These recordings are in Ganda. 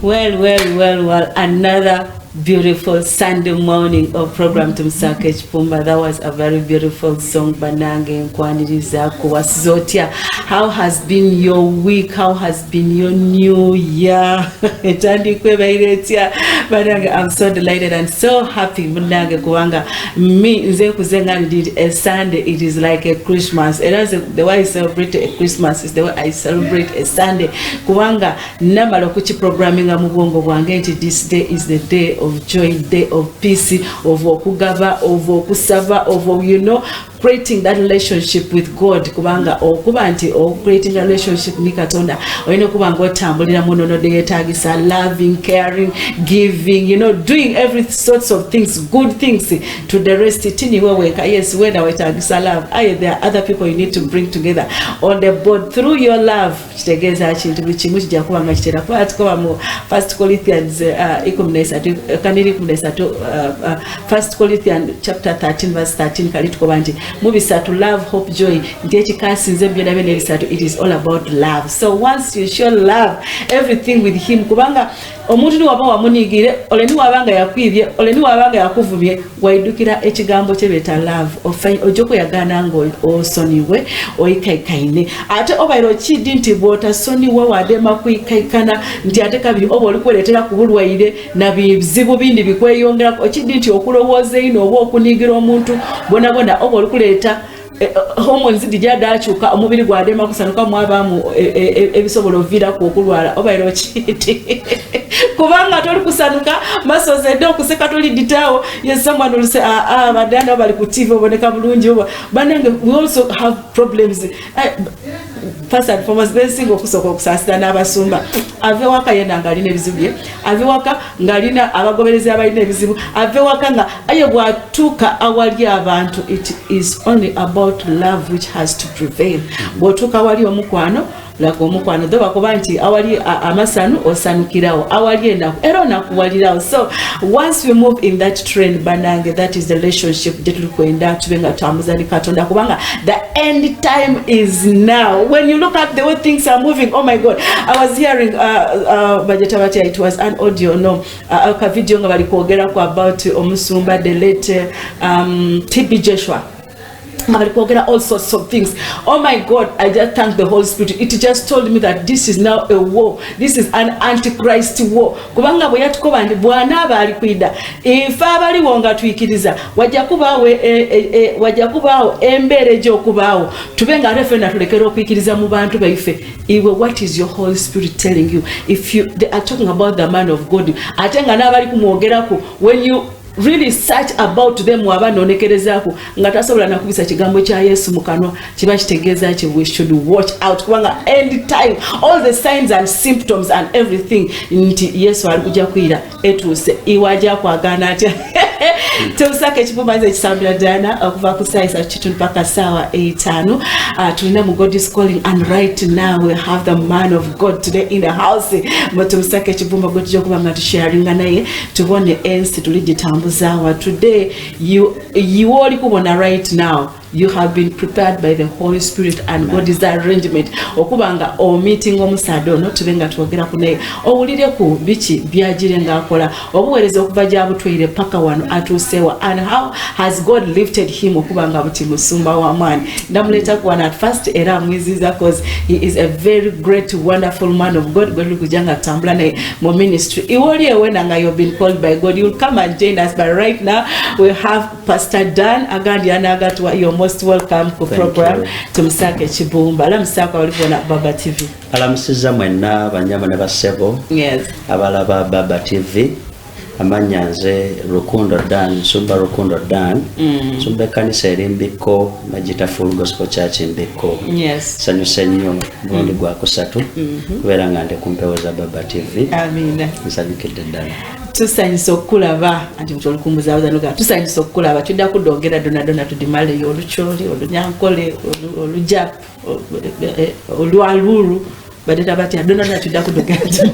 Well. Another beautiful Sunday morning of program Tumusake Chipumba. That was a very beautiful song. Banange Nkwaniriza Kuwasizotya. How has been your week? How has been your new year? Banange, I'm so delighted and so happy. Banange Kuwanga. Me, Nze Kuzenga did a Sunday. It is like a Christmas. And that's the way I celebrate a Christmas is the way I celebrate a Sunday. Kuwanga Namalo Kuchi programming Amugongo Wange. This day is the day of joy, day of peace, of okugaba, of okusava, of creating that relationship with God kubanga okubanti or creating a relationship ni Katonda oyino kubanga otambulira munono de yetagisa loving, caring, giving, doing every sorts of things, good things to the rest tini weweka. Yes, when wetagisa love, there are other people you need to bring together on the board through your love. Kitegeza kintu bikimu kijja kubanga kitera kwatikoba mu 1 Corinthians 1 Corinthians chapter 13 verse 13 kalitukoba nti mubisatu love, hope, joy. It is all about love. So once you show love, everything with him kubanga omuntu ni waba wamunigire oleni wabanga yakwibye oleni wabanga yakuvumye waidukira ekigambo kyebeta love ojoko yagana ngo osoniwe oikaikaine ate obairo kidi nti bota soniwe wadema kuikaikana nti ate kabiri obo olikuletera kubulwaire na bizibu bindi bikweyongera okidi nti okulowooza ino oba okunigira omuntu bona obo olikuleta hormones dijada achuka omubiri gwadema kusanuka mwabamu ebisobolo vira ku okulwala obairo kiti kubanga toli kusanuka masoze ndo kuseka toli ditawo. Yes, someone will say badana bali ku TV oboneka bulungi oba banange. We also have problems. First and foremost, then single kusoko kusasita n'abasumba ave waka yenda ngalina ebizibu ave waka ngalina abagobereza abalina ebizibu ave waka nga aye bwatuka awali abantu. It is only about love which has to prevail. Bwatuka awali omukwano lako omukwano doba kuba nti awali amasanu osanukirawo awali era nakuwalirawo. So once we move in that trend banange, that is the relationship jetuli kwenda tubenga tamuzani Katonda kubanga the end time is now. When you look at the way things are moving, oh my God, I was hearing Bajetabatia, it was an audio aka video nga bali kwogera ku about omusumba the late TB Joshua. All sorts of things. Oh my God, I just thank the Holy Spirit. It just told me that this is now a war. This is an antichrist war. Kubanga bwe yatukoba ndi bwana bali kwida ifa bali wonga tuikiriza wajja kubawo embere gyo kubawo tubenga refena tulekero kwikiriza mu bantu baife. What is your Holy Spirit telling you? If they are talking about the man of God, atenga nabali kumwogerako, when you really search about them wabanonekerezako ngatasobola nakubisa kigambo kya Yesu mukanwa kiba kitegeeza ki we should watch out kubanga end time all the signs and symptoms and everything nti Yesu ali kujja kwira etuse iwaja kwagana atya. Tumusake Chipumba nze kisambira dana okuva ku saisa kitunu paka sawa 8 tulina mu God is calling, and right now we have the man of God today in the house. Tumusake Chipumba gotjo kubanga tusharinga naye tubone ensi tuligitambuzawa. Today you all kubona right now. You have been prepared by the Holy Spirit, and God is the arrangement. Okubanga o meeting omusado no tubenga twogera kunaye owulire ku bichi byajirenga akola obuwereze okuva jabutwire paka wano atusewa, and how has God lifted him okubanga buti musumba wa mani ndamuleta ku at first era mwiziza cause he is a very great wonderful man of God. God kujanga tambula naye mu ministry iwoli ewena nga you've been called by God. You'll come and join us, but right now we have Pastor Dan agandi anagatwa your most welcome to program Tumusake Chipumba. Alamusaka walivona Baba TV. Alamusiza mwena banyama ne basebo. Yes. Abalaba Baba TV. Amanyanze Rukundo Dan, Sumba Rukundo Dan. Sumba kanisa erimbiko Majita Full Gospel Church Mbiko. Yes. Sanyu senyo bondi gwa kusatu. Kubera ngande kumpewoza Baba TV. Amina. Nsabikide dala. Tusanyisa okulaba anti mutolukumbuza abazanuka tusanyisa okulaba tudda kudongera dona tudimale olucholi olunyankole olujap olwalulu badeta bati adona tudda kuduganja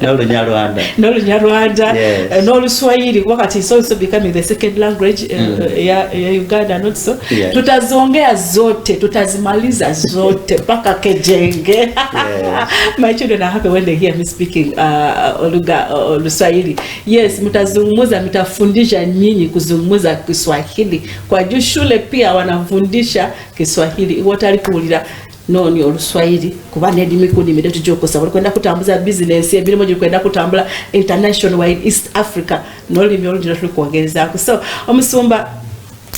n'Olunyarwanda n'Oluswahili wakati is also becoming the second language ya Uganda not so tutazongea zote tutazimaliza zote paka Kejenge. My children are happy when they hear me speaking Oluswahili. Yes, mtazungumza mtafundisha nyinyi kuzungumza Kiswahili kwa juu shule pia wanafundisha Kiswahili watali kuulira noni Oluswahili kuba nedimi kuni medetu jokosa kwenda kutambuza business ebirimo gyo kwenda kutambula international wide East Africa nolimi oludira tuli kuongeza so omusumba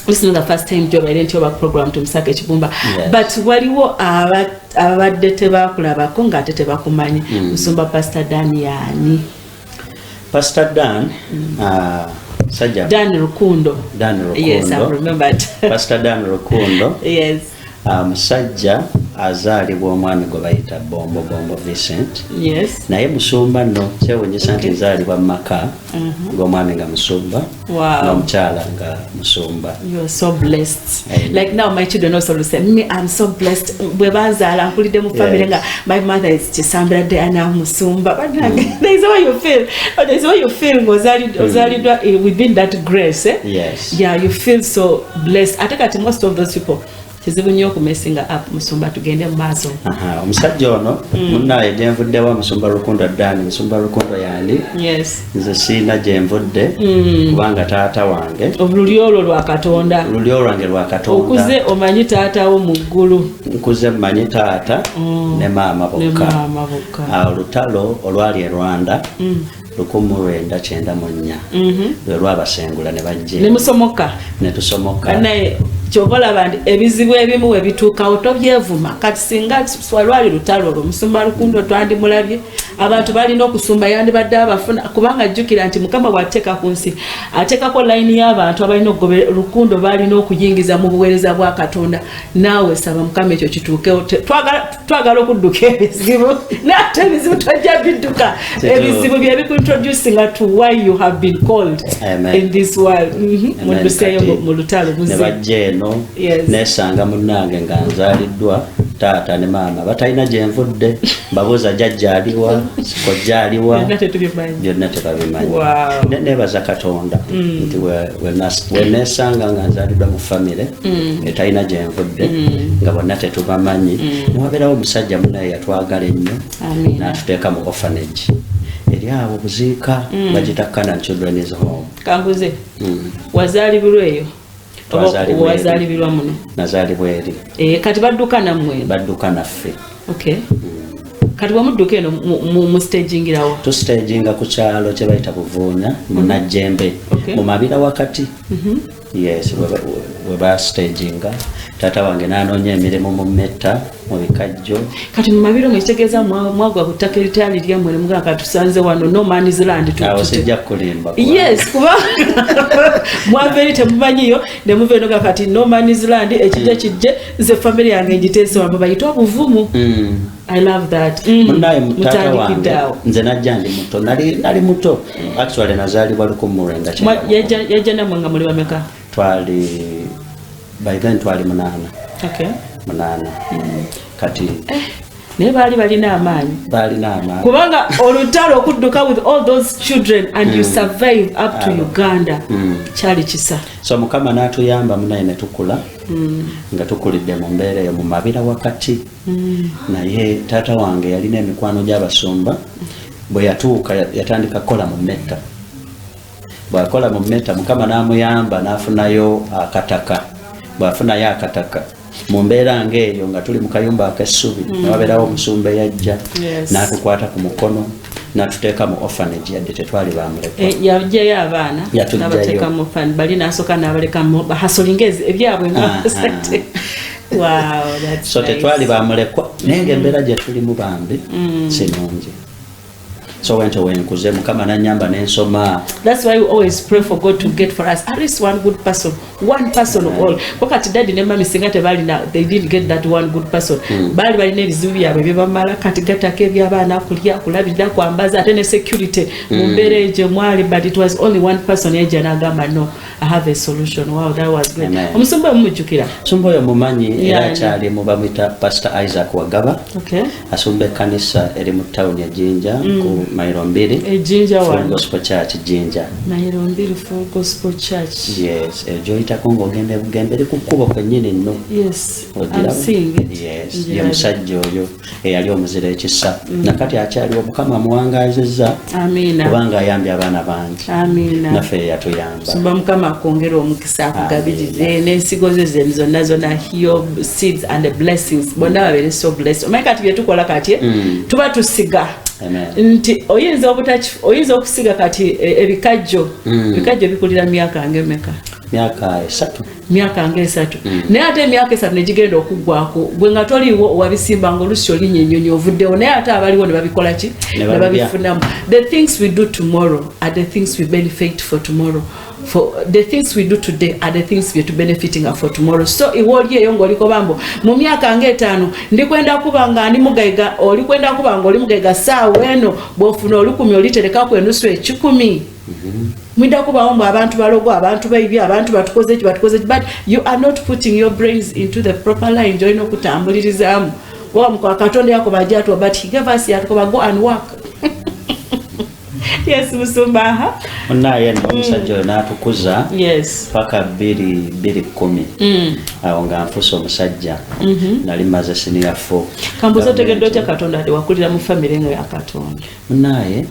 this is the first time job identity program to Msaka Kibumba but waliwo abadde tebakulabako nga tebakumanyi musumba Pastor Dan yani Pastor Dan Sajja Dan Rukundo. Yes, I remembered. Pastor Dan Rukundo. Yes. Musajja azaalibwa omwami gwe bayita Bombo Vincent. Yes. Naye musumba no kyewunyisa nti nzaalibwa mu maka ng'omwami nga musumba n'omukyala nga musumba. You are so blessed. Like now my children also say me I'm so blessed. Bwe banzaala nkulidde mu family nga my mother is Chisambira Diana musumba. But there is how you feel. There is how you feel ozalidwa within that grace. Yes. Yeah, you feel so blessed. I think that most of those people kizibu nnyo okumesinga up musumba tugende mu maaso. Omusajja ono munnaye gye nvudde wa musumba Rukundo Dani musumba Rukundo yani. Yes. Nze siina gye nvudde kubanga taata wange olulyo olwo lwa Katonda. Olulyo lwange lwa Katonda. Okuze omanyi taata wo mu ggulu. Nkuze mmanyi taata ne maama bokka. Olutalo olwali e Rwanda 1994 lwe lwabasengula ne bajje. Ne musomoka. Ne tusomoka. Naye kyobola bandi ebizibu ebimu we bituukawo tobyevuma kati singa swalwali lutalo olwo musumba Rukundo twandimulabye abantu balina okusumba yandibadde abafuna kubanga jjukira nti Mukama bw'ateeka ku nsi ateekako layini y'abantu abalina okugobera Rukundo balina okuyingiza mu buweereza bwa Katonda naawe saba Mukama ekyo kituukewo twagala okudduka ebizibu nate ebizibu twajja bidduka ebizibu bye bikuintroducinga to why you have been called in this world muduseeyo mu lutalo no nesanga munnange nga nzaaliddwa taata ne maama batalina gye nvudde mbabuuza jjajja aliwa kojja aliwa byonna tebabimanyi nebaza Katonda nti we nesanga nga nzaaliddwa mu famire etalina gye nvudde nga bonna tetubamanyi newabeerawo omusajja munnaye yatwagala ennyo n'atuteeka mu orphanage eri abo buziika bagita Canaan Children's Home. Kambuze wazaalibwa eyo wazaalibwa muno nazaalibwa eri kati badduka nammwe badduka naffe. Okay. Kati wamudduka eno mu stagingirawo tu staginga ku kyalo kye bayita Buvuunya mu Najjembe mu mabira wakati. Yes, we ba staginga taata wange n'anoonya emirimu mu Meta mu bikajjo. Kati mu mabiro mwekitegeeza mwagwa ku ttaka eritali lyammwe ne mugamba katusanze wano no man's land awo sijja kulimba. Yes, kuba mwava eri temumanyiyo ne muva eno kati no man's land ekijja kijje nze family yange ngiteese wano bayitwa Buvumu. I love that. Munnaye mutata wange nze najja ndi muto nali muto actually nazaalibwa 1990. Yajja namwe nga muli bameka? Twali by then twali 8. Okay. 8. Kati naye balina amaanyi kubanga olutalo okudduka with all those children and you survive up to Uganda kyali kisa. So Mukama n'atuyamba munaye ne tukula nga tukulidde mu mbeera eyo mu mabira wakati. Naye taata wange yalina emikwano gy'abasumba bwe yatuuka yatandika kola mu Meta. Bw'akola mu Meta Mukama n'amuyamba n'afunayo akataka. Bw'afunayo akataka mu mbeera ng'eyo nga tuli mu kayumba ak'essubi newabeerawo omusumba eyajja n'atukwata ku mukono n'atuteeka mu orphanage yadde tetwali bamulekwa. Yajjayo abaana n'abateeka mu orphanage bali n'asooka n'abaleka mu hasolingezi ebyabwe ng'asate. Wow, that's so tetwali bamulekwa naye ng'embeera gye tulimu bambi sinungi. so wento wenkuze mukama nanyamba nensoma. That's why we always pray for God to get for us at least one good person all. Wakati daddy ne mami singa tebali na they didn't get that one good person. Bali balina ebizibu byabwe byebamala kati gatako eby'abaana kulya kulabirira kwambaza ate ne security mu mbeera egyo mwali, but it was only one person yajja n'agamba no, I have a solution. Wow, that was great. Omusumba mumujjukira? Omusumba oyo mumanyi era akyali mu bamwita Pastor Isaac Wagaba. Okay. Asumba ekkanisa eri mu town ya Jinja ku Mairo 2. Jinja Full Gospel Church Jinja. Mairo 2 Full Gospel Church. Yes, joyitako ng'ogenda bugenda eri ku kkubo kwennyini nno. Yes, I'm seeing it. Yes, ye musajja oyo eyali omuzira ekisa. Nakati akyaliwo Mukama amuwangaazizza. Amina. Kubanga ayambye abaana bangi. Amina. Naffe yatuyamba. Sumba Mukama akongera omukisa akugabirize n'ensigo ze zonna Hiob seeds and the blessings. Bonna babeere so blessed. Omanyi kati bye tukola kati tuba tusiga. Nti oyinza okusiga kati ebikajjo bikulira myaka ngemeka? Myaka 3. Naye ate emyaka 3 negigenda okuggwako gwe nga toliiwo wabisimba ng'olusi olinnya ennyonyi ovuddewo, naye ate abaliwo ne babikola ki? Ne babifunamu. The things we do tomorrow are the things we benefit for tomorrow. For the things we do today are the things we are to benefiting for tomorrow. So iwoli eyo ngoliko bambo mu myaka nga 5 ndikwenda kuba nga ndi mugaiga, olikwenda kuba nga oli mugaiga saawa eno bw'ofuna 10 olitereka ku enusu 10. Mwida kuba ombo abantu balogo, abantu baibya, abantu batukoze but you are not putting your brains into the proper line join okutambulirizamu. Wa mukwa Katonda yako bajatu, but he gave us yatuko go and work. Yes, Musumba. Onaye n'omusajja oyo n'atukuza. Yes. Paka 2010. Awo nga nfusa omusajja. Nali maze senior 4. Kambuzo tegedde kya Katonda ali wakulira mu family nga ya Katonda. Onaye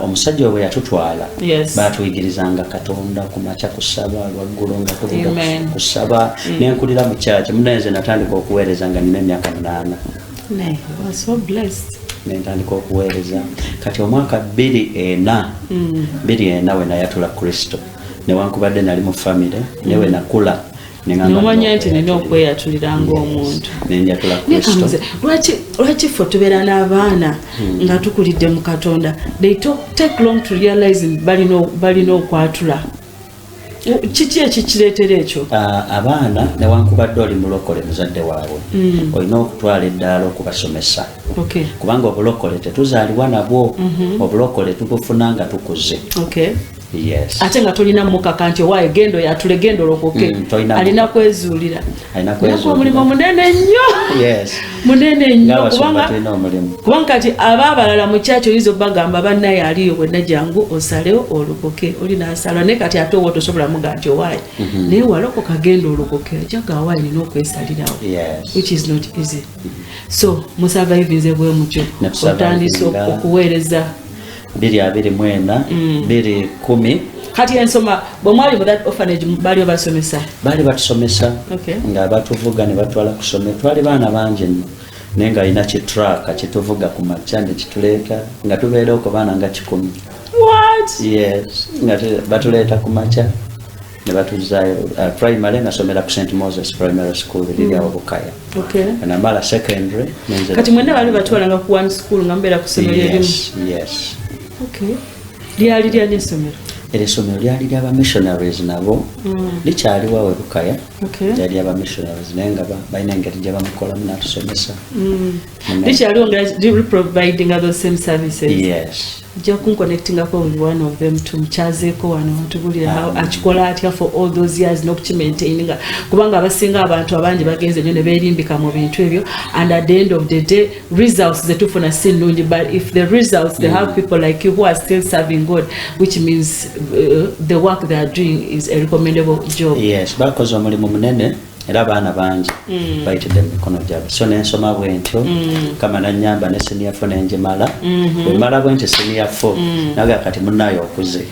omusajja oyo yatutwala. Yes. Batuyigirizanga Katonda kumacha kusaba lwaggulo nga tuvuga kusaba nenkulira mu church. Munenze natandika okuweereza nga nina emyaka 8. Ne, was so blessed. Nentandika okuweereza kati omwaka 2004 we nayatula Kristo newankubadde nali mu family newe nakula nomanya nti nina okweyatulira ng'omuntu nenjatula Kristo. Lwaki ffe tubeera n'abaana nga tukulidde mu Katonda they take long to realize balina okwatula? Kiki ekikireetera ekyo? Abaana newankubadde oli mulokole muzadde waabwe olina okutwala eddaala okubasomesa. Kubanga obulokole tetuzaalibwa nabwo, obulokole tubufuna nga tukuze. Yes. Ate nga tolina mukaka nti owaayo gendo yatule gendo lokoke. Alina kwezuulira. Omulimu munene nnyo. Yes. Munene nnyo kubanga kati abalala mu kyakyo oyinza obbagamba bannaye aliyo bwenna jangu osalewo olokoke. Oli n'asala naye kati ate owo tosobola muga nti owaayo. Naye walokoka gendo olokoke jaga awaayo nina okwesalirawo. Which is not easy. So musurvivinze bwe mutyo otandise okuweereza 2024 2010. Kati ensoma bwemwali mu that orphanage bali basomesa? Bali batusomesa nga batuvuga ne batwala kusome. Twali baana bangi nno naye nga alina kitraka kituvuga ku makya ne kituleeta nga tubeerewo ku baana nga 10. What? Yes, nga batuleeta ku makya ne batuzaayo primary nasomera ku St. Moses Primary School liri awo Bukaya. Namala secondary. Kati mwenna bali batwalanga ku one school nga mbeera ku ssomero erimu? Yes. Lyali lya n'essomero? Essomero lyali ly'aba missionaries nabo likyali wawe Bukaya. Lyali aba missionaries naye nga balina engeri gye bamukolamu n'atusomesa. Likyaliwo nga providing those same services? Yes. Just connecting up with one of them to mchazeeko wano watubulira how akikola atya for all those years n'okukimaintaininga kubanga abasinga abantu abangi bagenze nnyo ne beerimbika mu bintu ebyo and at the end of the day results zetufuna si nnungi, but if the results they have people like you who are still serving God, which means the work they are doing is a recommendable job. Yes, bakoze omulimu munene era abaana bangi bayitidde mu mikono gyabwe. So nensoma bwentyo kama nanyamba ne senior 4 nenjimala bwemala bwentyo senior 4 naga kati munayo okuze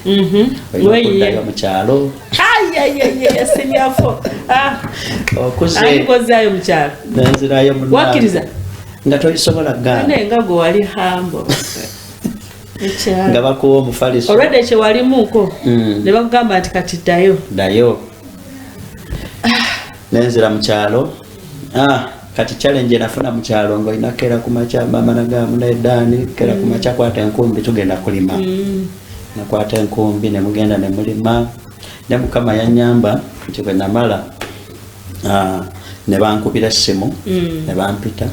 okuddayo mu kyalo senior 4 okuze ayikozayo mu kyalo nenzirayo munayo wakiriza nga toyisobola gana nga go wali hambo nga bakuwa omufaliso already kye walimuko ne bakugamba nti kati ddayo nenzira mu kyalo kati challenge nafuna mu kyalo ngo inakera ku macha mama naga munedani kera ku macha kwata enkumbi tugenda kulima nakwata enkumbi ne mugenda ne mulima ne mukama yanyamba nti bwe namala ne bankubira essimu ne bampita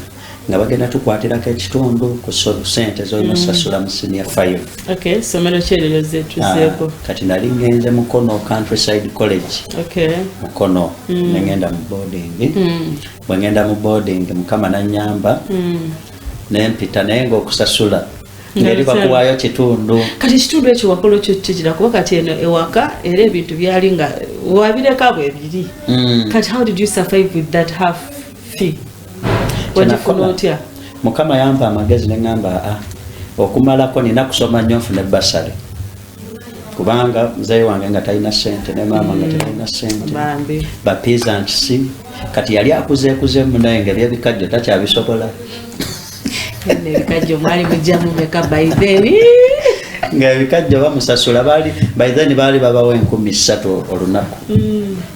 nga bagenda tukwatirako ekitundu ku sente zolina sasula mu senior 5. Okay, somero kyerero zetuzeeko. Kati nali ngenze Mukono Countryside College. Okay. Mukono ngenda mu boarding. Bwe ngenda mu boarding mukama nanyamba ne mpita naye ng'okusasula ngeri bakuwaayo kitundu. Kati ekitundu ekyo wakola kyo kigira kuba kati eno ewaka era ebintu byali nga wabireka bwe biri. Kati how did you survive with that half fee? Mukama yampa amagezi ne ngamba okumalako nina kusoma nnyo nfune basale kubanga mzee wange nga talina sente ne mama nga talina sente ba peasants kati yali akuze munenge byebikajjo takyabisobola nebikajjo mwali mujamu meka by then nga ebikajjo bamusasula by then bali babawo 13 olunaku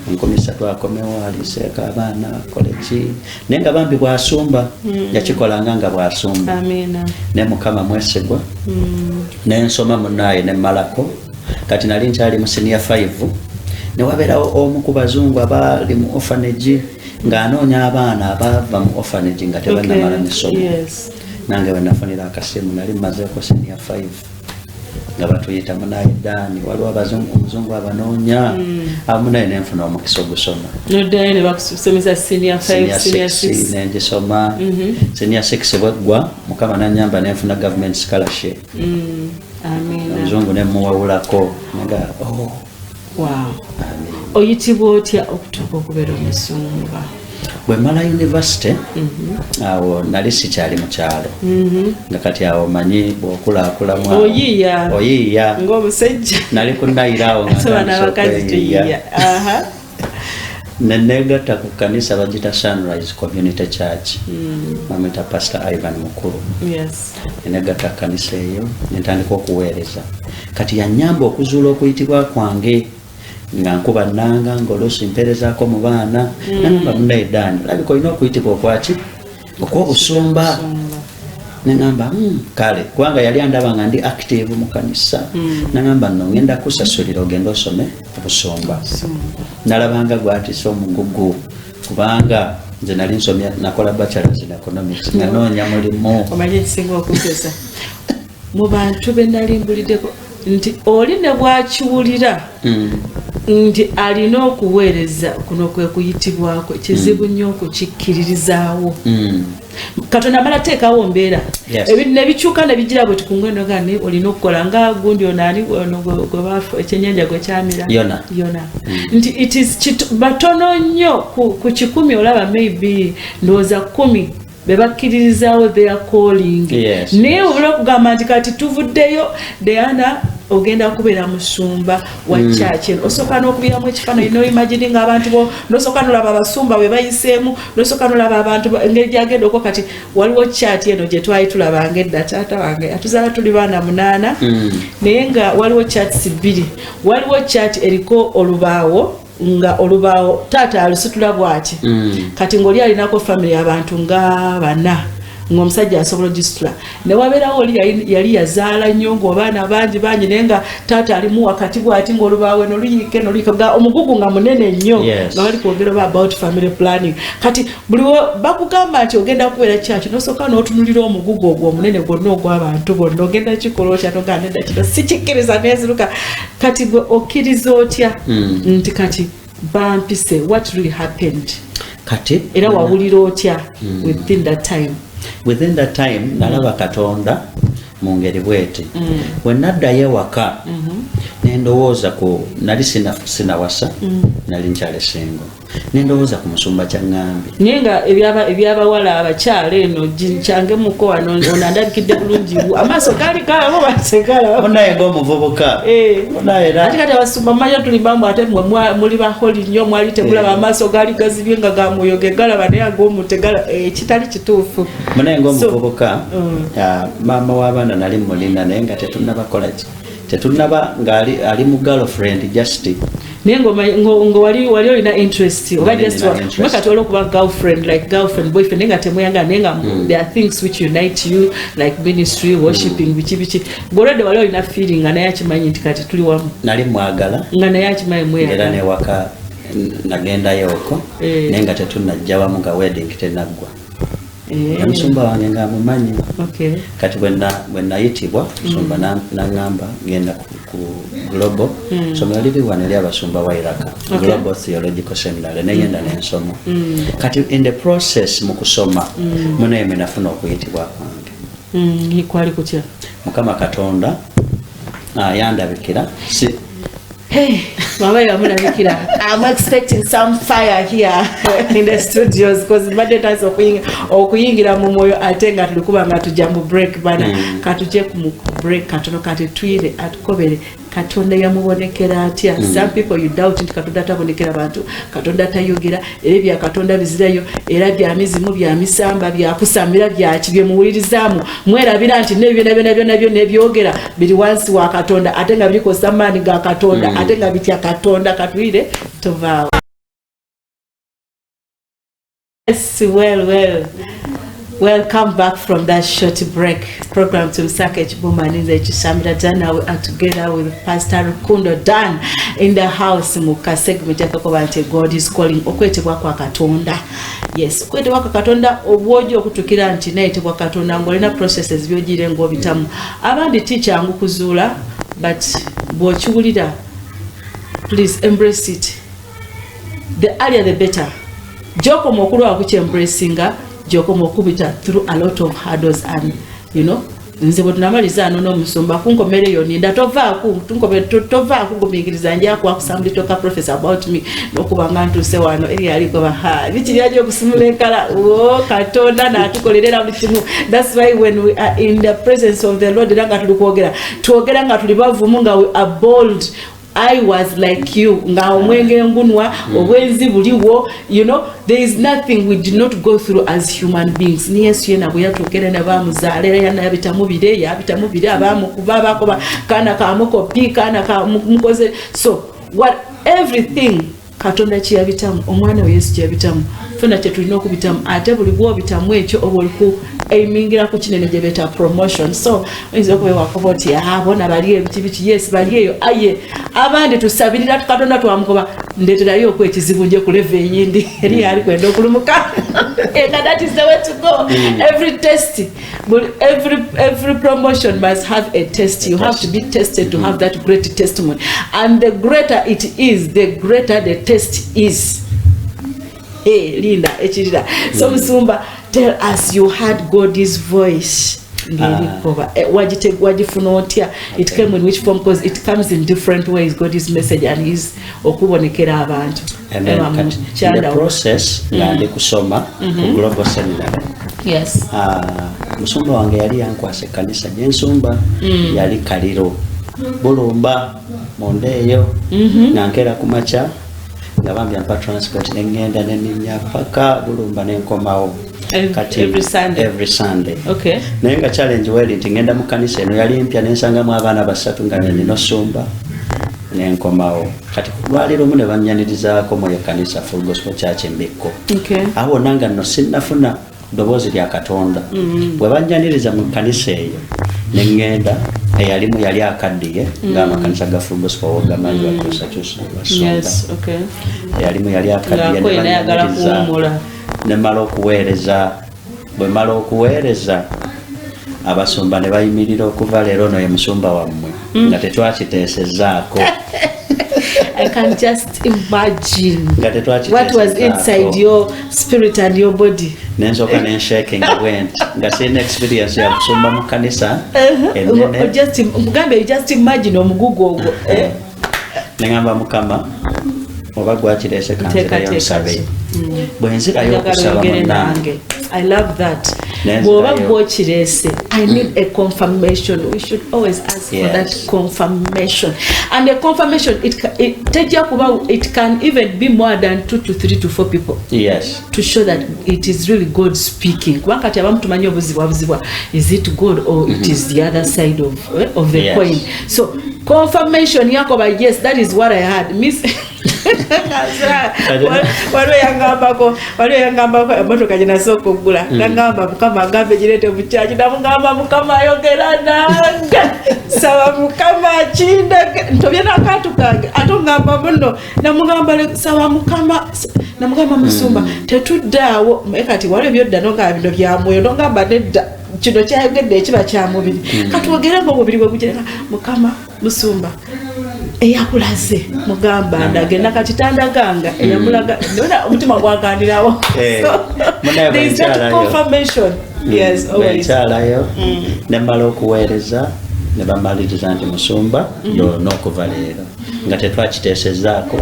13 akomewo aliseeka abaana koleki nenga bambi bwasumba yakikolanga nga bwasumba amina ne mukama mwesigwa nensoma munaye ne malako kati nali nkyali mu senior 5 ne wabeerawo omu ku bazungu abali mu orphanage ng'anoonya abaana abava mu orphanage nga tebannamala n'essomo nange bwe nafunira akasimu nali mmazeeko senior 5 nga batuyita munaye Dani waliwo omuzungu abanoonya amunaye nenfuna omukisa ogusoma noddayo ne bakusomesa senior 5 senior 6 nengisoma senior 6 bweggwa mukama nanyamba nenfuna government scholarship amina omuzungu nemuwawulako nga wow oyitibwa otya okutuuka okubeera omusumba? Bwe mala university awo nali sikyali mu kyalo nga kati awo manyi bw'okulaakulamo oyiiya ng'omusajja nali kunnayiraawo nenegatta ku kanisa bagita Sunrise Community Church mamita Pastor Ivan Mukuru nenegatta kanisa eyo nentandika okuweereza kati yanyamba okuzuula okuyitibwa kwange nga nkuba nanga ngolosi mperezaako mu baana namba munaye Dani labika olina okuyitibwa okwaki okw'obusumba nengamba kale kubanga yali andaba nga ndi active mu kanisa nengamba nno ngenda kusasulira ogenda osome obusumba nalabanga gwatisa omugugu kubanga nze nali nsomya nakola bachelors in economics nanoonya mulimu omanyi ekisinga okugeza mu bantu be nali mbuliddeko nti oli ne bwakiwulira nti alina okuweereza kuno kwe kuyitibwako kizibu nnyo okukikkiririzaawo Katonda amala teekawo mbeera nebikyuka nebigira bwe tukungwenogane olina okukola nga gundi onaani ekyennyanja gwe kyamira yona nti it is batono nnyo ku 10 olaba maybe ndowooza 10 bebakkiririzaawo their calling naye obula okugamba nti kati tuvuddeyo Diana ogenda kubeera musumba wa church osooka n'okubiramu ekifaananyi n'oimagine nga abantu bo n'osooka n'olaba abasumba bwe bayiseemu n'osooka n'olaba abantu engeri gyagenda okwo kati waliwo church eno gye twali tulabanga edda taata wange atuzaala tuli baana 8 naye nga waliwo church 2 waliwo church eriko olubaawo nga olubaawo taata alusitula bw'ati kati ng'oli alinako family y'abantu nga 4 ng'omusajja asobola gisitula ne wabeerawo oli yali yazaala nnyo ng'abaana bangi naye nga taata alimu wakati bw'ati ng'olubaawo noluyiike noluyika omugugu nga munene nnyo nga bali kwogera about family planning kati buliwo bakugamba nti ogenda kubeera kyaki nosooka n'otunulira omugugu ogwo omunene gwonna ogw'abantu bonna ogenda kikola otya togandeda kino sikikkiriza neziruka kati gwe okkiriza otya nti kati bampise what really happened kati era wawulira otya within that time nalaba Katonda mu ngeri bweti bwe naddayo ewaka nendowooza ku nali sinawasa nali nkyale singo nendowooza ku musumba kyaŋŋambi naye nga ebyabawala abakyala eno kyange muko wano onandabikidde bulungi amaaso gali galabo bategala onaye ng'omuvubuka ate kati abasumba mumanya tuli bamu ate muli baholi nnyo mwali temulaba amaaso gali gazibye nga gamwoyo gegalaba naye ag'omutegala kitali kituufu munaye ng'omuvubuka maama w'abaana nali mulina naye nga tetunnabakola tetunaba ngali ali mu girlfriend just ngo wali olina interest oba just mwekati olwokuba girlfriend like girlfriend boyfriend nenga temuyanga nenga there are things which unite you like ministry worshiping bichi golode wali olina feeling nga naye akimanyi nti kati tuli wamu nali mwagala nga naye akimanyi mweyagala era ne waka nagenda yoko nenga tetunajja wamu nga wedding tenaggwa Musumba wange nga mumanyi. Kati bwe nayitibwa musumba n'angamba genda ku global somero liri wano eri abasumba wa Iraka Global Theological Seminary neyenda n'ensoma. Kati in the process mu kusoma muno yeme nafuna okuyitibwa kwange. Kwali kutya? Mukama Katonda yandabikira Hey, Mama, I'm expecting some fire here in the studios because Monday times okuyingira mu moyo atenga tulikuba nga tujja mu break bana katuje ku break katono kati twire atukobere Katonda yamubonekera atya. Some people you doubt nti Katonda tabonekera bantu Katonda tayogera era bya Katonda bizirayo era bya mizimu bya misamba bya kusambira bya kibye muwulirizamu mwerabira nti nebyo nebyogera biri wansi wa Katonda atenga biko samani ga Katonda atenga bitya Katonda katwire tovaawo. Yes, welcome back from that short break. Program to Sake Chibumaninze Chisamira Dana. We are together with Pastor Rukundo Dan in the house. Muka segment yakakobante God is calling. Okwetebwa kwa Katonda. Yes, okwetebwa kwa Katonda obwojo okutukira nti naitebwa Katonda ngolina processes byogire ngo bitamu. Abandi teacher angu kuzula but bwochulira please embrace it. The earlier the better. Joko mokuru akuche embracinga Joko mokubita through a lot of hurdles and nze botunamaliza no musumba kunkomere yoni ndatovaku tunkometova kugumikiriza njako akusambi toka professor about me nokubanga ntuse wano eri aliko baha bichiryaje okusumulekala Katonda na tukolerera mutimu. That's why when we are in the presence of the Lord ranga tulikwogera nga tulibavumu nga we are bold. I was like you nga omwenge ngunwa obwenzi buliwo there is nothing we did not go through as human beings. Ni Yesu yena bwe yatukere na bamuzalera yana yabitamu bire abamukuba bakoba kana kamukopi kana kamukoze so what everything Katonda kiyabitamu omwana we Yesu kiyabitamu funa tetulina okubitamu ate buli bwo bitamu ekyo oboliku aimingira ku kinene gye beta promotion. So oyinza kubewa wakoboti abona bali ebichi yes bali eyo aye abandi tusabirira Katonda twamukoba ndeterayo okwekizibu nje ku level yindi eri ali kwenda okulumuka and that is the way to go. Every test every promotion must have a test. You have to be tested to have that great testimony, and the greater it is, the greater the test is. Hey, Linda, so Musumba, tell us you heard God's voice. It came in which form? Because it comes in different ways. God's message and His okubonekera abantu. Amen. In the process, ngande kusoma ku Global Seminary. Yes. Musumba wange yali yankwase kanisa jensumba yali kaliro bulumba mondeyo nankera kumacha ngabambya mpa transport ngenda neminya paka bulumba nenkomawo every Sunday. Okay. Nenga challenge weli ngenda mu kanisa eno yali mpya nensanga mu abana basatu nga nino sumba nenkomawo kati lwaliro mune banyaniriza ko mu kanisa Full Gospel Church Mbiko. Okay. Awo nanga no sinafuna dobozi lya Katonda bwe banyaniriza mu kanisa eyo nengenda eyalimu yali akaddiye nga makanisa ga Full Gospel gamanyi bakusakyusa basonda. Yes, okay. Eyalimu yali akaddiye nemala okuweereza bwe mala okuweereza abasumba ne bayimirira okuva leero no ye musumba wammwe nga tetwakiteesezaako. I can just imagine what was inside your spirit and your body. Nenzoka nenshaking went. Nga sine experience ya kusumba mu kanisa. Just imagine omugugu ogwo. Nengamba Mukama oba gwakirese kanzira y'omusabe. Bwenzira y'okusaba munange. I love that. I need a confirmation. We should always ask for that confirmation. And the confirmation, it can even be more than 2 to 3 to 4 people. Yes. To show that it is really God speaking. Is it God or it is the other side of the coin? So confirmation yako ba yes that is what I had miss waliwo yangambako emotoka gyenasooka okugula nagamba mukama agambe girete mukyaki namugamba mukama ayogera nange saba mukama akindage ntobye n'akantu kange ate ongamba muno namugamba saba mukama namugamba musumba tetuddaawo kati waliwo byodda nogamba bino byamwoyo nogamba nedda kino kyayogedde ekiba kyamubiri katwogere ngaomubiri gwe gugereka mukama musumba eyakulaze mugamba ndagenda kakitanda ganga eyamulaga nona omutima gwakandirawo there is that confirmation yes always benkyalayo nemmala okuweereza ne bamaliriza nti musumba n'okuva leero nga tetwakiteesezaako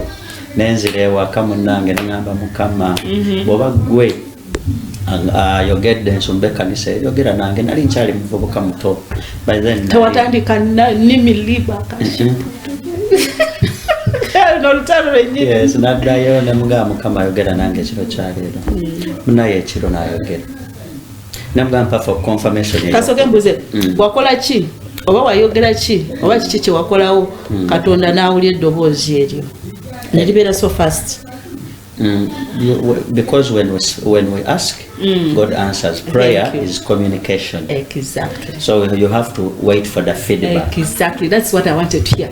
nenzira ewaka munnange neŋŋamba mukama bw'oba ggwe ayogedde ensumba ekkanisa eyogera nange nali nkyali muvubuka muto by then tewatandika nimiliba yes naddayo nemugamba mukama ayogera nange ekiro kyaleero munaye ekiro n'ayogera nemugamba for confirmation kasoke mbuze wakola ki oba wayogera ki oba kiki kyewakolawo katonda n'awulya eddoboozi eryo nelibeera so fast because when we ask God answers. Prayer is communication. Exactly. So you have to wait for the feedback. Exactly. That's what I wanted to hear.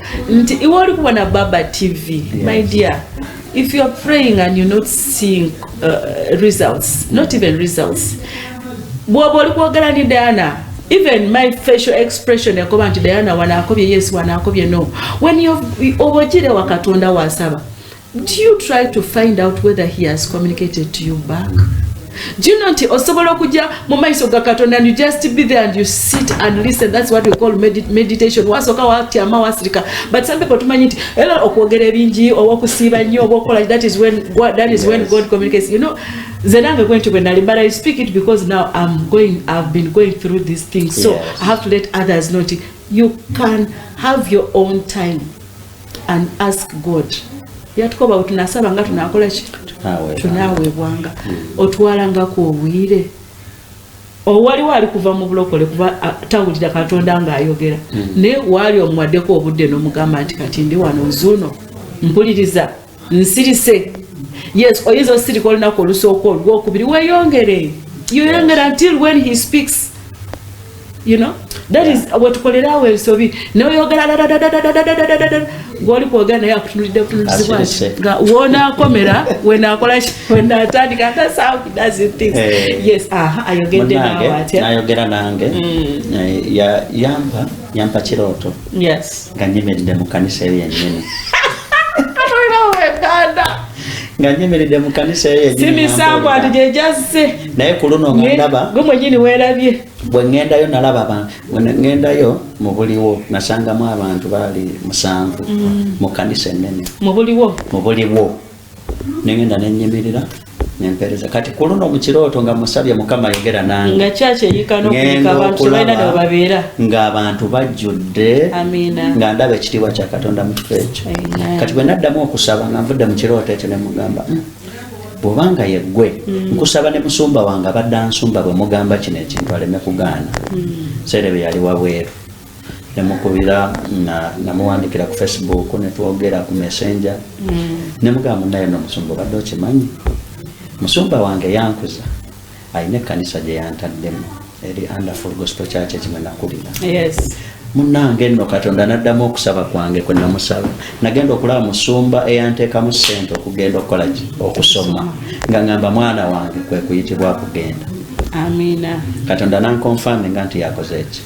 Iwali kuwana Baba TV, my dear. If you're praying and you're not seeing results, not even results, Diana, even my facial expression, Diana, yes, no. When you've Wakatonda wasaba, do you try to find out whether he has communicated to you back? Do you know osobola kujja mu maiso ga Katonda and you just be there and you sit and listen? That's what we call meditation. Wasoka watyama wasirika. But some people tumanyi nti era okwogera ebingi oba okusiiba nnyo oba okola that is when God communicates. You know, zenange going to benali, but I speak it because now I've been going through these things. So I have to let others know it. You can have your own time and ask God. Yatukoba utunasaba nga tunakola ki? Tunaweebwanga. Otwalangako obwire. Owali wali kuva mu bulokole kuva tawulira Katonda nga ayogera. Ne wali omwaddeko obudde n'omugamba nti kati ndi wano nzuno mpuliriza nsirise. Yes, oyinza osirika olunaku olusooka olwokubiri weeyongere. Yoyongera until when he speaks. You know? That is what tukolera we sobi. No yogera goli kwogera naye akutunulidde kutunulizibwa nga wona komera when atandika that's how he does things. Yes, ayogedde nawe ate. Ayogera nange. Yampa kirooto. Yes. Nga nyemeridde mu kanisa eyo yennyini. Nga nyemeridde mu kanisa eyo yennyini. Simisango ati gyejazze. Naye ku luno nga ndaba. Gwe mwennyini weerabye. Bwe ngendayo nalaba abantu. Bwe ngendayo mu buliwo nasangamu abantu baali 7 mu kanisa ennene. Mu buliwo? Mu buliwo. Nengenda nenyimirira nempereza. Kati ku luno mu kirooto nga musabye Mukama ayogera nange. Nga kyaki eyika n'okuyika abantu tebalina ne babeera. Ng'abantu bajjudde. Amina. Nga ndaba ekitiibwa kya Katonda mu kifo ekyo. Kati bwe naddamu okusaba nga nvudde mu kirooto ekyo ne mugamba bw'obanga yeggwe nkusaba ne musumba wange abadde ansumba bwe mugamba kino ekintu aleme kugaana. Serebe yali wabweru. Ne mukubira namuwandikira ku Facebook ne twogera ku Messenger. Ne mugamba naye no musumba obadde okimanyi. Musumba wange yankuza ayina ekkanisa gye yantaddemu eri Underful Gospel Church ekimwe nakulira. Yes. Munnange nno Katonda n'addamu okusaba kwange kwe namusaba. Nagenda okulaba musumba eyanteekamu ssente okugenda okukola okusoma. Nga ngamba mwana wange kwe kuyitibwa kugenda. Amina. Katonda nankonfaminga nti yakoze eki.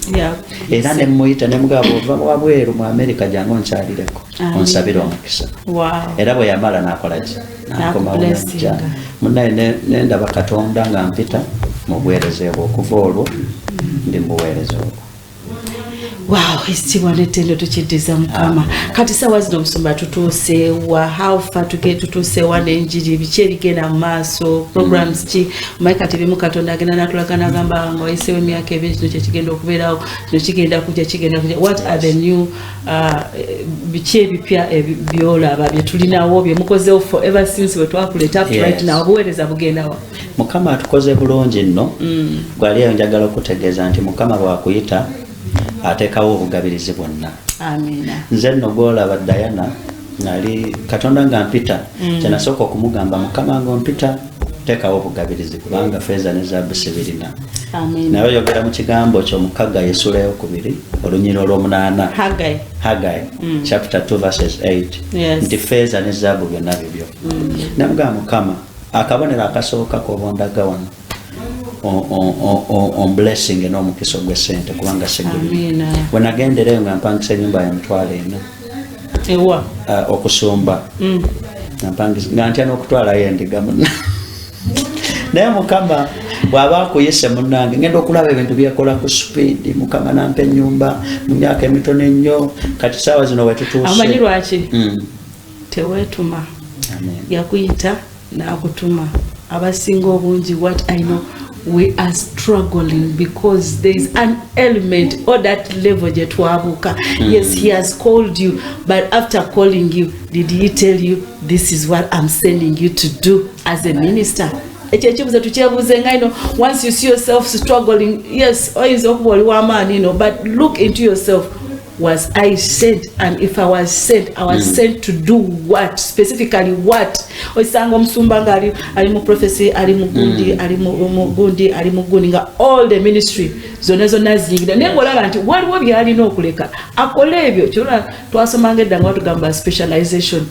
Era ne muyita ne mugabo ova wabweru mu America jangu onkyalireko. Onsabira omukisa. Wow. Era bwe yamala n'akola ki? N'akomawo n'amujja. Munnaye ne ndaba Katonda nga mpita mu buweereza obwo okuva olwo ndi mu buweereza obwo. Wow, ekitiibwa n'ettendo tukiddiza Mukama. Kati saawa zino omusumba tutuuseewa, how far tutuuseewa n'enjiri, biki ebigenda mu maaso, programs ki, omanyi kati bimu Katonda agenda n'atulaga n'agamba nga wayiseewo emyaka ebiri kino kye kigenda okubeerawo, kino kigenda kujja. What are the new biki ebipya byolaba bye tulinawo bye mukozeewo for ever since we twakuleeta up to right now, obuweereza bugendawa? Mukama atukoze bulungi nno. Gwali njagala okutegeeza nti Mukama bw'akuyita ateekawo obugabirizi bwonna. Amina. Nze nno gwolaba Diana nali Katonda nga mpita kyenasooka okumugamba Mukama ng'ompita teekawo obugabirizi kubanga feeza ne zaabu sibirina. Naye oyogera mu kigambo kyo mu Haggai essula ey'okubiri olunyiriri olw'omunaana. Haggai chapter 2 verses 8 nti feeza ne zaabu byonna bibyo. Namugamba Mukama akabonero akasooka k'obondaga wano on blessing n'omukisa gw'essente kubanga seguli. Bwe nagendereyo nga mpangisa ennyumba ya $4,000 ewa okusumba nampangisa nga ntya n'okutwalayo endiga munna. Naye Mukama bw'aba akuyise munnange ngenda okulaba ebintu byekola ku speed. Mukama nampa ennyumba mu myaka emitono ennyo kati saawa zino wetutuuse. Amanyi lwaki teweetuma yakuyita n'akutuma. Abasinga obungi what I know we are struggling because there is an element or that level gye twabuuka. Yes, he has called you, but after calling you, did he tell you this is what I'm sending you to do as a minister? Ekibuzo tukyebuuze nga ino once you see yourself struggling, yes, oyinza okuba oli w'amaani but look into yourself. Was I sent? And if I was sent, I was sent to do what? Specifically what? Osanga omusumba nga ali mu prophecy, ali mu gundi, ali mu gundi, ali mu gundi nga all the ministry zonna ziyingira. Naye ng'olaba nti waliwo by'alina okuleka akole ebyo. Kyolwa twasomanga edda nga batugamba specialization.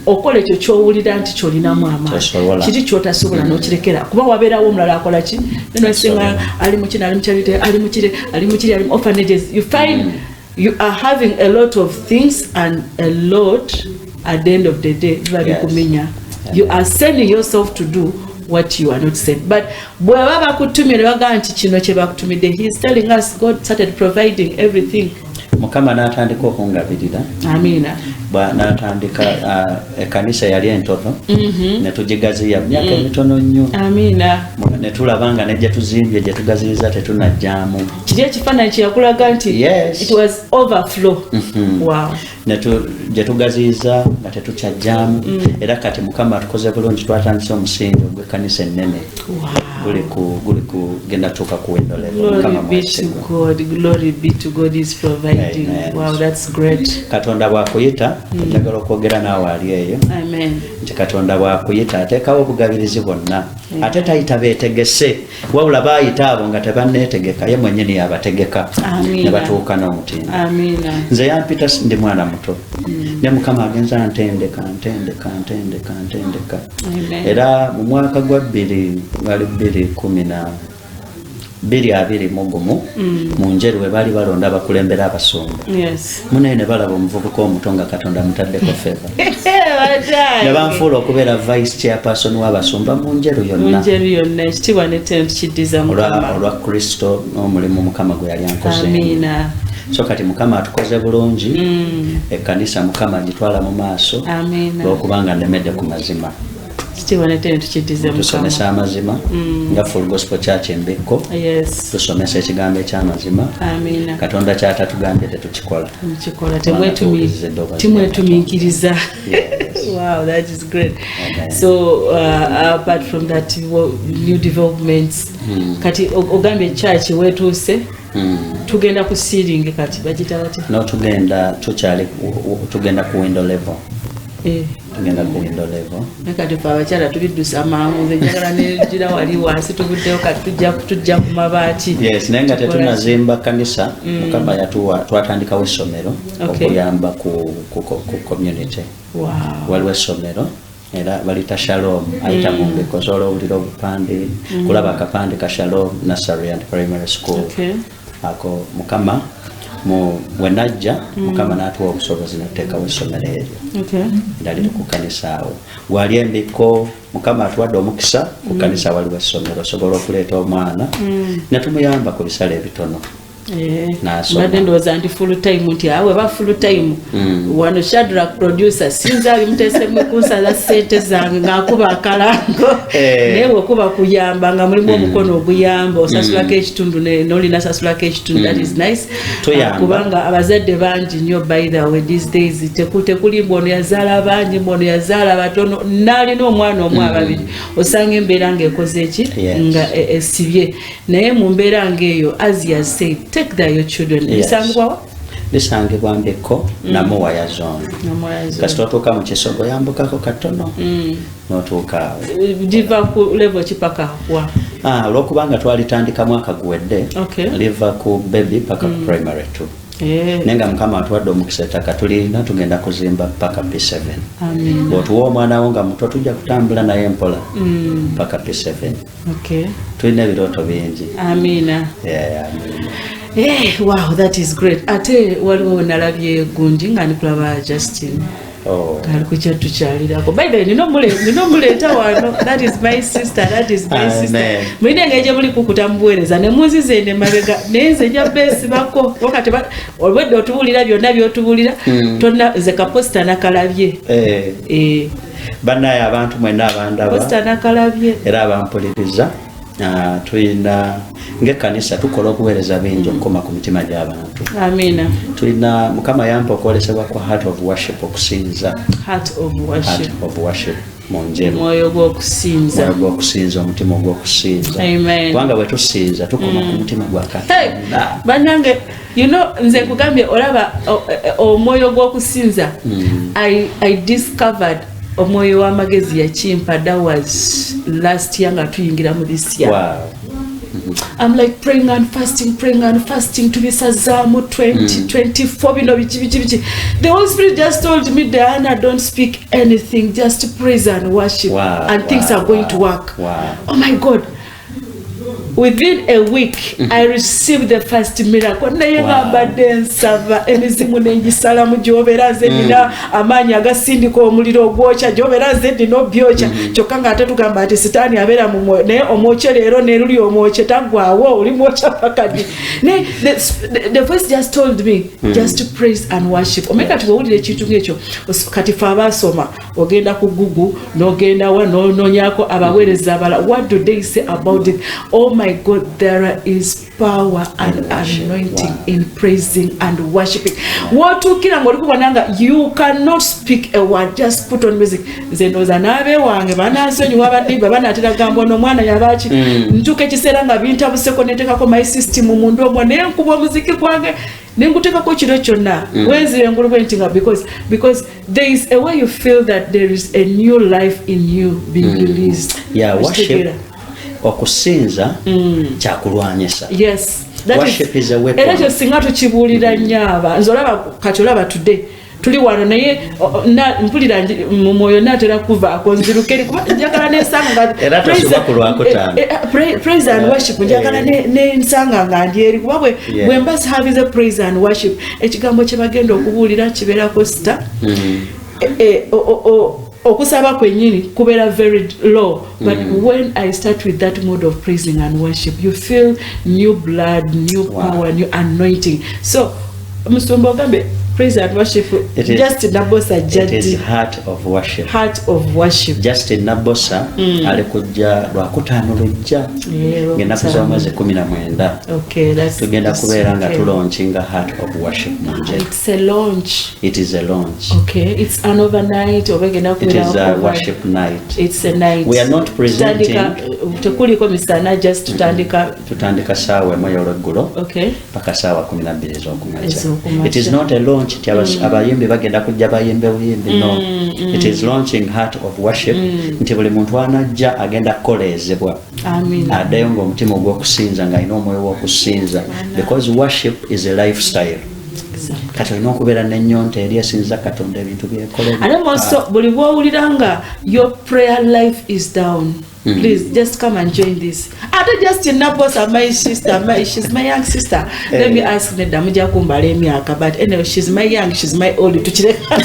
Okola ekyo ky'owulira nti ky'olinamu amaanyi. Kiri ky'otasobola n'okirekera. Kuba wabeerawo omulala akola ki? Nenosenga ali mu kino, ali mu charity, ali mu kiri, ali mu kiri, ali mu orphanages. You find you are having a lot of things and a lot at the end of the day. You are sending yourself to do what you are not sent. But bw'eba bakutumira baga nti kino kye bakutumidde, he is telling us God started providing everything. Mukama n'atandika okungabirira. Amina. N'atandika ekkanisa yali entono ne tugigaziya myaka emitono nnyo. Amina. Ne tulabanga ne gye tuzimbye gye tugaziyizza tetunajjaamu. Kiri ekifaananyi kye yakulaga nti it was overflow. Wow. Gye tugaziyizza nga tetukyajjaamu era kati Mukama atukoze bulungi twatandise omusingi ogw'ekkanisa ennene. Guli kugenda tuuka kuwendole. Glory be to God is providing. Amen. Wow, that's great. Katonda bw'akuyita njagala okwogera naawe ali eyo nti Katonda bw'akuyita ateekawo obugabirizi bwonna ate tayita beetegese wabula baayita abo nga tebanneetegeka ye mwennyini yabategeka ne batuuka n'omutindo. Nze yampita ndi mwana muto ne Mukama agenza ntendeka era mu mwaka gwa 2021 mu Njeru we baali balonda abakulembera abasumba. Munaye ne balaba omuvubuka omuto nga Katonda mutaddeko feva ne banfuula okubeera vice chairperson w'abasumba mu Njeru yonna. Ekitiibwa n'ettendo kiddiza Mukama olwa Kristo n'omulimu Mukama gwe yali ankoze. So kati Mukama atukoze bulungi ekkanisa Mukama agitwala mu maaso lw'okubanga nnemedde ku mazima. Tusomesa amazima nga Full Gospel Church Mbeko. Tusomesa ekigambo eky'amazima. Katonda ky'atatugambye tetukikola. Timwetumiikiriza. Wow, that is great. So apart from that, new developments. Kati ogambye church wetuuse tugenda ku seeding kati bagita bati? No, tugenda ku window level. Tugenda ku window level. Nekati pa abakyala tubiddusa mangu nze njagala nejira wali wansi tuguddeyo kati tujja ku mabaati. Yes, naye nga tetunazimba kanisa Mukama twatandikawo essomero okuyamba ku community. Waliwo essomero era balita Shalom ayita mu Mbeko zola owulira obupande kulaba akapande ka Shalom Nursery and Primary School. Ako Mukama wenajja Mukama n'atuwa obusobozi n'oteekawo essomero eryo era liri ku kanisa awo. Wali Embiko Mukama atuwadde omukisa ku kanisa waliwo essomero osobola okuleeta omwana ne tumuyamba ku bisale ebitono. Mbadde ndowooza nti full time nti awe ba full time wano Shadrack producer sinza ali muteesemu kunsala ssente zange ng'akuba akalango naye bw'okuba kuyamba nga mulimu omukono oguyamba osasulako ekitundu n'olina sasulako ekitundu. That is nice kubanga abazadde bangi nnyo by the way these days tekuli mbu ono yazaala bangi mbu ono yazaala batono n'alina omwana omu ababiri osanga embeera ng'ekoze eki nga esibye naye mu mbeera ng'eyo as he has said take there your children. Yes. Lisangibwa Mbeko na Moya zone. Kasito otuuka mu Kisogo yambukako katono. N'otuuka diva ku level kipaka wa. Olwokubanga twalitandika mwaka guwedde. Liva ku baby paka primary 2. Nenga Mukama atuwadde omukisa ettaka tulina tugenda kuzimba paka P7. Amen. Bw'otuwa omwana wo nga muto tujja kutambula naye mpola paka P7. Tulina ebirooto bingi. Amina. Amina. Wow, that is great. Ate waliwo nalabye gundi nga ndikulaba Justin. Kali kuja tukyalirako. By the way, nino muleta wano. That is my sister. Mwine ngeje muli kukutambuwereza ne muzize ne mabega nenze nja besi bako. Wakati olwedde otubulira byonna byotubulira tonna ze kaposta nakalabye. Bannaye abantu mwenna abandaba. Posta nakalabye. Era abampuliriza. Tulina ng'ekkanisa tukola okuweereza bingi okukoma ku mitima gy'abantu. Amina. Tulina Mukama yampa okwolesebwa kwa heart of worship okusinza. Heart of worship. Monjeru. Mwoyo gw'okusinza. Mwoyo gw'okusinza, omutima ogw'okusinza. Amen. Kubanga bwe tusinza tukoma ku mutima gwa Katonda. Bannange, nze nkugambye olaba omwoyo gw'okusinza. I discovered omwoyo w'amagezi yakimpa. That was last year nga tuyingira mu this year. Wow. I'm like praying and fasting to be Sazamu 2024 bino bichi. The Holy Spirit just told me, Diana, don't speak anything, just praise and worship. And things are going to work. Oh my God. Within a week, I received the first miracle. Naye ngambadde nsava emizimu nengisala mu gy'obeera nze nina amaanyi agasindika omuliro ogwokya gy'obeera nze nina obyokya kyokka ng'ate tugamba nti sitaani abeera mu mwoyo naye omwokye leero ne luli omwokye taggwaawo oli mwokya pakadi. The voice just told me just to praise and worship. Omanye kati bw'owulira ekintu ng'ekyo kati fe abaasoma ogenda ku Google n'ogenda wa n'onoonyaako abaweereza abala. What do they say about it? Oh my God, there is power and anointing in praising and worshiping. What you cannot speak a word, just put on music. Zendoza nabe wange banansonyiwa badibba banatera gambo no mwana yabachi ntuke kiseera nga bintabuseko netekako my system mundu omwo ne nkuba muziki gwange nengutekako kiro kyonna wenzire ngulubwe nti nga because there is a way you feel that there is a new life in you being released. Worship okusinza kyakulwanyisa. Yes, worship is a weapon. Era kyo singa tukibuulira nnyaba nze olaba kati olaba today tuli wano naye mpulira mu mwoyo natera kuvaako nzirukeri kuba njagala nensanga era tosobola kulwako tano praise and worship njagala nensanga nga ndi eri kuba bwe mba sihavize praise and worship ekigambo kye bagenda okubuulira kibeerako sita okusaba kwennyini kubeera very low, but when I start with that mode of praising and worship, you feel new blood, new power, new anointing. So Musumba Ogambe, praise and worship just nabosa jadi. It is heart of worship. Heart of worship. Just nabosa alikujja lwakutaano lujja ng'ennaku z'omwezi 19. Okay, that's tugenda kubeera nga tulaunching heart of worship. It's a launch. It is a launch. Okay, it's an overnight. It is a worship night. It's a night. We are not presenting. Tekuliko misana just tutandika saawa emu ey'olweggulo. Okay. Paka saawa 12 ez'okumakya. It is not a launch ti abayimbi bagenda kujja bayimbe buyimbi. No. It is launching heart of worship. Nti buli muntu anajja agenda kukoleezebwa. Amen. Addayo ng'omutima ogw'okusinza ng'alina omwoyo w'okusinza. Because worship is a lifestyle. Kati olina okubeera n'ennyonta eri esinza Katonda ebintu byekolera. And also buli bw'owulira nga your prayer life is down. Please just come and join this. Ate just nabosa my sister, she's my young sister. Let me ask Neda mujja kumbala emyaka, but anyway she's my young, she's my old. Tukireka.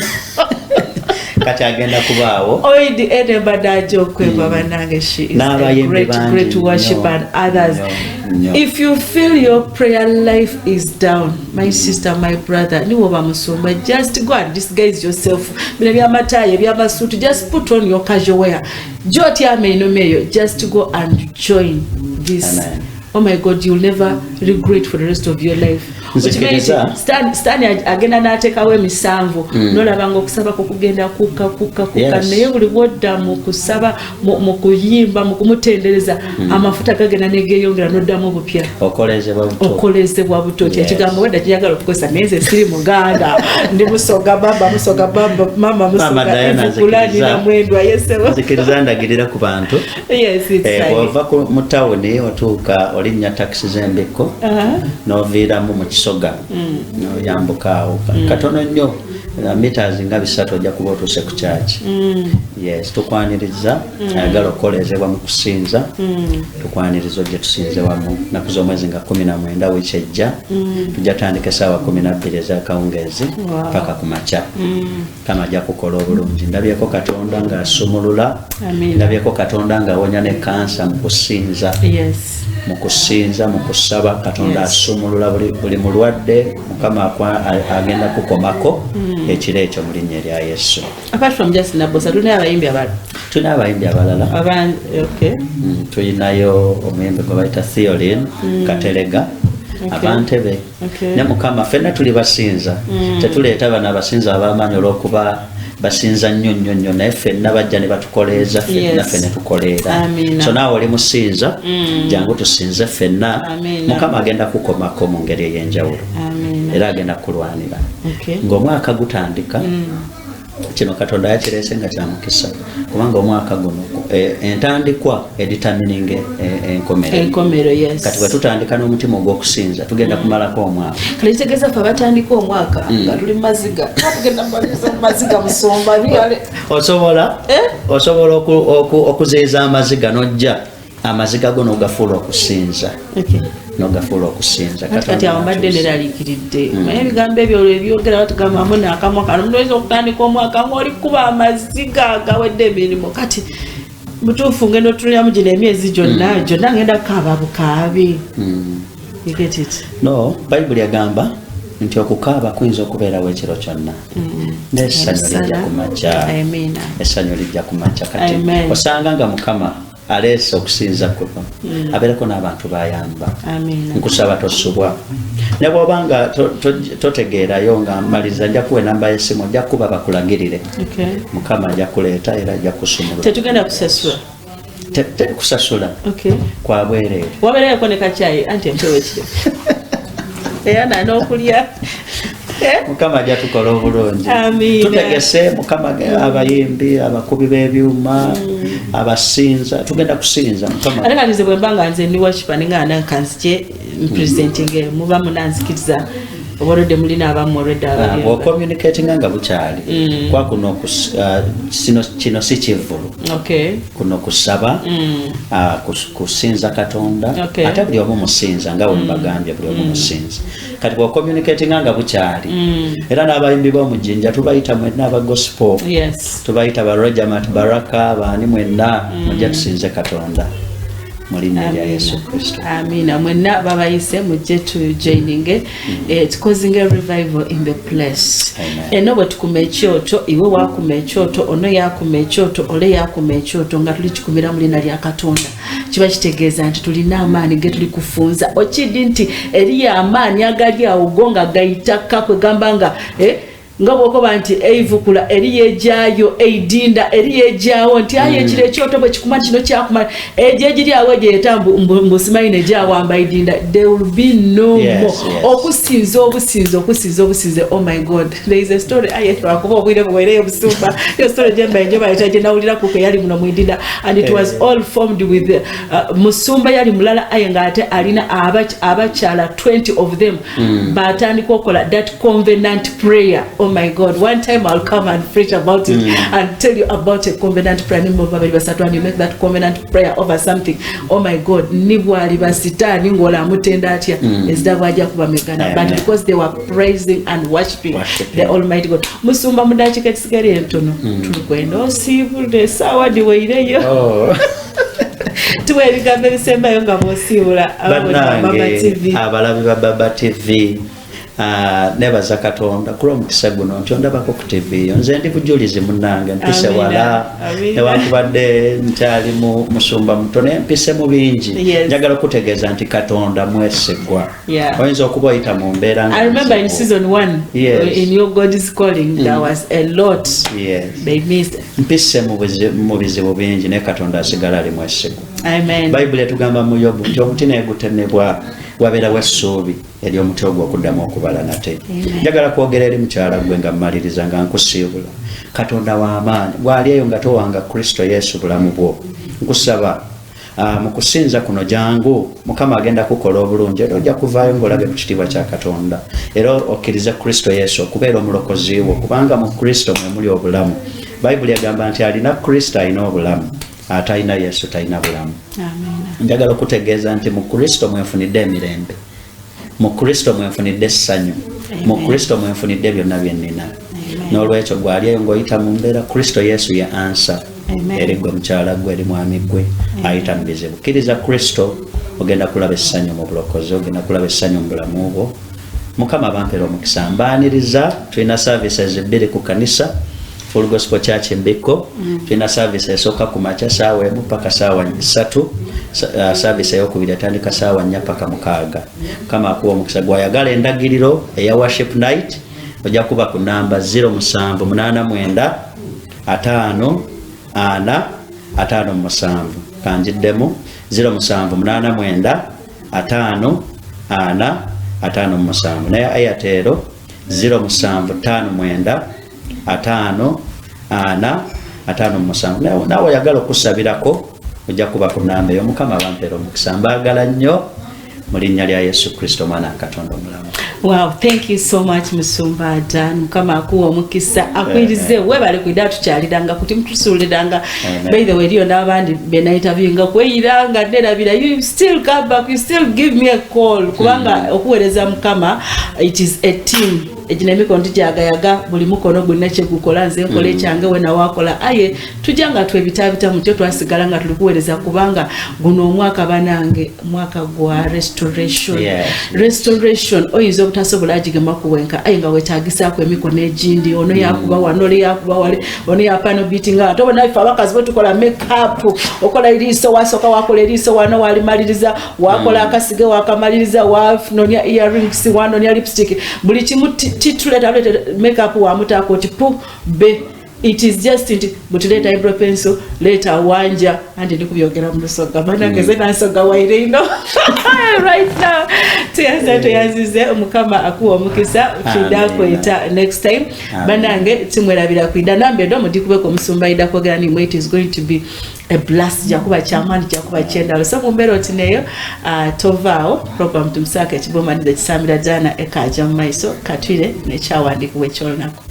Kati agenda kubaawo. Oidi edebadajo kweba banange she is a great worship and others. If you feel your prayer life is down, my sister, my brother, niwo bamusumba, just go and disguise yourself. Bina byamataye byamasutu, just put on your casual wear. Joti amenyo meyo, just go and join this oh my God, you'll never regret for the rest of your life. Stani agenda n'ateekawo emisanvu n'olabanga okusaba kugenda kuka naye buli bw'odda mu kusaba mu kuyimba mu kumutendereza amafuta gagenda negeeyongera n'oddamu obupya okolezebwa buto ekigambo wedda kiyagala okukozesa naye nze siri Muganda ndi musoga baba mama musoga evukulanira mwendwa yesewo nzikiriza ndagirira ku bantu ova mu tawuni otuuka olinnya takisi z'embiko n'oviiramu mu Kisoga noyambuka awo katono nnyo meters nga 3 ojja kuba otuuse ku kyaki yes tukwaniriza ayagala okukolezebwa mu kusinza tukwaniriza ojja tusinze wamu naku z'omwezi nga 19 wiiki ejja tujja tandika essaawa 12 ez'akawungeezi paka ku makya kama ajja kukola obulungi ndabyeko Katonda ng'asumulula ndabyeko Katonda ng'awonya ne kansa mu kusinza mu kusinza mu kusaba Katonda asumulula buli mulwadde Mukama agenda kukomako ekiro ekyo mu linnya lya Yesu. Apart from just Nabosa, tulina abayimbi abalala tulinayo omuyimbi gwe bayita Theolin Katelega abantebe ne Mukama ffenna tuli basinza tetuleeta bano abasinza ab'amaanyi olw'okuba basinza nnyo naye ffenna bajja ne batukoleeza ffenna ffenna tukoleera so naawe oli musinza jangu tusinze ffenna Mukama agenda kukomako mu ngeri ey'enjawulo era agenda kulwanira ng'omwaka gutandika kino Katonda yakireese nga kya mukisa kubanga omwaka guno entandikwa editamininga enkomero kati bwe tutandika n'omutima ogw'okusinza tugenda kumalako omwaka kale kitegeeza ffe abatandika omwaka nga tuli maziga tugenda mbaliza maziga musomba osobola okuziiza amaziga n'ojja amaziga go n'ogafuula okusinza n'ogafuula okusinza kati awo mbadde neraliikiridde naye ebigambo ebyo ebyogera batugamba amu n'akamwa kano omuntu oyinza okutandika omwaka ng'oli kuba amaziga agawedde emirimu kati mutuufu ngenda otuliramu gino emyezi gyonna ngenda kukaaba bukaabi no Bayibuli agamba nti okukaaba kuyinza okubeerawo ekiro kyonna n'essanyu lijja ku makya essanyu lijja ku makya kati osanga nga Mukama aleese okusinza kuno abeerako n'abantu bayamba nkusaba tosubwa ne bw'obanga totegeerayo nga mmaliriza nja kuwa enamba y'essimu ojja kuba bakulagirire Mukama ajja kuleeta era ajja kusumulula tetugenda kusasula kusasula kwa bwereere wabeerayoko ne kacyayi anti empewo ekiro era n'okulya Mukama ajja tukola obulungi tutegese Mukama abayimbi abakubi b'ebyuma abasinza tugenda kusinza Mukama ate kalize bwe mbanga nze ndi worshipa ninga kanzije presenting muba munanzikiriza obolode mulina abamu olwedde abali communicating nga bukyali kwa kuno kino si kivulu kuno kusaba kusinza Katonda ate buli omu musinza nga bwe mbagambye buli omu musinza kati bwe communicating nga bukyali era n'abayimbi b'omujinja tubayita mwenna aba gospel tubayita ba Rojamat Baraka baani mwenna mujja tusinze Katonda mu linnya lya Yesu Kristo. Amina. Mwenna babayise mujje tu joining it causing a revival in the place. Eno bwe tukuma ekyoto iwe wakuma ekyoto ono yakuma ekyoto ole yakuma ekyoto nga tuli kikumira mu linnya lya Katonda kiba kitegeeza nti tulina amaanyi ge tuli kufunza okidi nti eri amaanyi agali awo gonga gayitaka kwegamba nga nga bwokoba nti eivukula eri yejayo eidinda eri yejawo nti aye kire ekyoto bwe kikuma kino kyakumala ejejiri awe jetambu mbusimaine jawamba idinda there will be no more okusinza obusinze oh my God there is a story twakuba obwire bwere obusumba yo story jemba njoba etaje nawulira kuko yali muno mwidinda and it was all formed with musumba yali mulala ayenga ate alina abachala 20 of them batandika okola that covenant prayer. Oh my God, one time I'll come and preach about it and tell you about a covenant prayer. And you make that covenant prayer over something. Oh my God, nibwali basita ningola mutenda atya ezidavaja kuba megana, but because they were praising and worshiping the Almighty God. Musumba mudachika tisigari entono tukwenda osibule sawa diweireyo tuwe bigambo bisembayo nga bosibula abalabi ba Baba TV nebaza Katonda kulo mukisa guno ntyondabako ku TV nze ndi bujulizi munnange mpise wala newankubadde nkyali musumba mutone mpise mu bingi njagala okutegeeza nti Katonda mwesigwa oyinza okuba oyita mu mbeera I remember in season 1 in your God is calling there was a lot they missed mpise mu bizibu bingi ne Katonda asigala ali mwesigwa. Amen. Bible etugamba mu Yobu nti omuti negutemebwa wabeerawo essuubi eri omuti ogwo okuddamu okubala nate. Njagala kwogera eri mukyala gwe nga mmaliriza nga nkusiibula Katonda w'amaanyi bw'ali eyo nga towanga Kristo Yesu bulamu bwo nkusaba mu kusinza kuno jangu Mukama agenda kukola obulungi era ojja kuvaayo ng'olabye ku kitiibwa kya Katonda era okkirize Kristo Yesu okubeera omulokozi wo kubanga mu Kristo mwe muli obulamu. Bible egamba nti alina Kristo alina obulamu atalina Yesu talina bulamu. Njagala okutegeeza nti mu Kristo mwenfunidde emirembe, mu Kristo mwenfunidde essanyu, mu Kristo mwenfunidde byonna bye nnina. N'olwekyo gwali eyo ng'oyita mu mbeera Kristo Yesu ye ansa eri gwe mukyala gwe eri mwami gwe ayita mu bizibu. Kkiriza Kristo ogenda kulaba essanyu mu bulokozi, ogenda kulaba essanyu mu bulamu bwo. Mukama bampeera omukisa mbaaniriza. Tulina services 2 ku kanisa Full Gospel Church Mbiko. Tulina service esooka ku makya ssaawa 1 paka ssaawa 3. Service eyokubiri atandika ssaawa 4 paka 6. Kama akuwa omukisa gwayagala endagiriro eya worship night ojja kuba ku namba 0789 5 4 kanjiddemu 0789 5 4 naye Airtel 0759 5 4 nawe oyagala okusabirako ojja kuba ku namba eyo. Mukama bampeera omukisa mbaagala nnyo mu linnya lya Yesu Kristo mwana Katonda omulamu. Wow, thank you so much Musumba Dan. Mukama akuwa omukisa akwirize webale kwida tukyaliranga kuti mutusuliranga. By the way liyo n'abandi bena interviewinga kweyiranga nerabira you still come back, you still give me a call kubanga okuwereza Mukama it is a team. Ejinamiko ntijagayaga buli mukono gwonna kye gukola nze nkole kyange we nawakola aye tujanga twebitabita mutyo twasigala nga tulikuwereza kubanga guno omwaka banange mwaka gwa restoration. Restoration oyinza obutasobola agigema kuwenka aye nga wetagisaako emikono egindi ono yakuba wano oli yakuba wali ono yapano beating out obona ife abakazi bo tukola makeup okola iriso wasoka wakola iriso wano walimaliriza wakola akasige wakamaliriza wanonya earrings wanonya lipstick buli kimu tituleta makeup wa mutako oti pu be it is just but later eyebrow pencil later wanja and ndikubyogera mu lusoga bana ngeze nasoga waire ino right now tuyazize Mukama akuwa omukisa kidako ita next time banange timwerabira kwida nambe ndo mudikubeko Musumba ida kwogera ni it is going to be a blast jakuba chamani jakuba chenda so mumbero otineyo tovao program tumsaka kibomanize kisamira jana ekaja maiso katwire ne chawandi kuwe cholnako